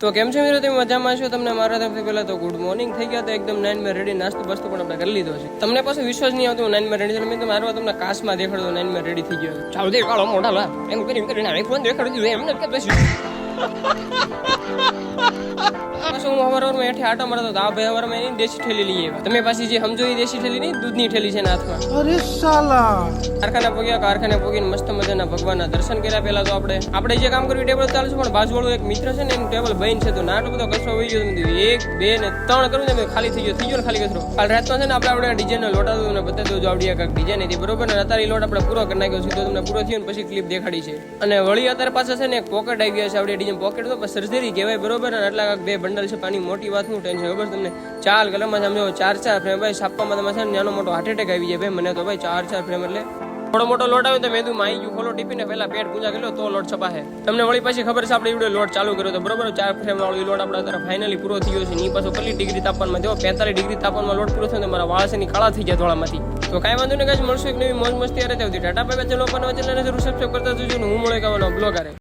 તો કેમ છો મિત્રો, તમે મજામાં છો? તમને મારા તરફથી પહેલા તો ગુડ મોર્નિંગ થઈ ગયા. તો એકદમ 9 માં રેડી, નાસ્તો બસ્તો પણ આપણે કરી લીધો છે. તમને પાછો વિશ્વાસ નહીં આવતો 9 માં રેડી. મેં તો મારવા તમને કાશમાં દેખાડતો 9 માં રેડી થઈ ગયો. ચાલો દેખાડો મોઢા લા એમ કરીને આઈફોન દેખાડી દીધું એમને કે પછી હું હવારમાં એઠે આટો મારતો તો આ ભાઈ હવારમાં એની દેશી ઠેલી લઈએ. તમે પાછી જે સમજો એ દેશી ઠેલી નહીં, દૂધની ઠેલી છે હાથમાં. અરે સાલા કારખાને પોગીને મસ્ત મજાના ભગવાનના દર્શન કર્યા. પેલા તો આપણે જે કામ કર્યું ટેબલ ચાલુ છે, પણ બાજુવાળો એક મિત્ર છે ને એનું ટેબલ બંધ છે. તો નાટો બધો કચરો વહી ગયો. 1 2 ને 3 કરું ને ખાલી થઈ ગયો ને ખાલી કચરો. કાલ રાતમાં છે ને આપણે ડિઝાઇન લોટ આવતો ને બતાવી દઉં આવડી કાંઈક ડિઝાઇન હતી બરોબર ને. અત્યારે એ લોટ આપણે પૂરો કરી નાખ્યો સીધો તમને પૂરો થયો ને પછી ક્લિપ દેખાડી છે. અને વળી અત્યારે પાછા છે ને એક પોકેટ આવી ગયા છે. આવડી ડિઝાઇન પોકેટ તો સર્જરી કહેવાય બરોબર ને. એટલા કાંઈક 2 બંડલ છે પાણી. મોટી વાતનું ટેન્શન ખબર તમને. 4 કલરમાં સમજો 4 ફ્રેમ ભાઈ છાપવામાં તમે છે ને નાનો મોટો હાર્ટ એટેક આવી જાય ભાઈ. મને તો ભાઈ 4 ફ્રેમ એટલે થોડો મોટો લોટ આવે તો મેં કીધું માઈ ગયું ખોલો ટીપીને પહેલા પેટ પૂજા કર્યો તો લોટ છપાશે. તમને વળી પાછી ખબર છે આપણે એવડો લોટ ચાલુ કર્યો તો બરોબર. 4 ફ્રેમ વાળો લોટ આપણે અત્યારે ફાઇનલી પૂરો થયો છે. ની પાછો કેટલી ડિગ્રી તાપમાનમાં જો 45 ડિગ્રી તાપમાનમાં લોટ પૂરો થયો તો મારા વાળ છે ની કાળા થઈ ગયા ધોળામાંથી. તો કાંઈ વાંધો નહીં, કાંઈ મળશું એક નવી મોજ મસ્તી અરે આવતી. ટાટા બાય ચેનલ પર ચેનલને જરૂર સબસ્ક્રાઇબ કરતા જજો. હું મળે કહેવાનો બ્લોગ આરે.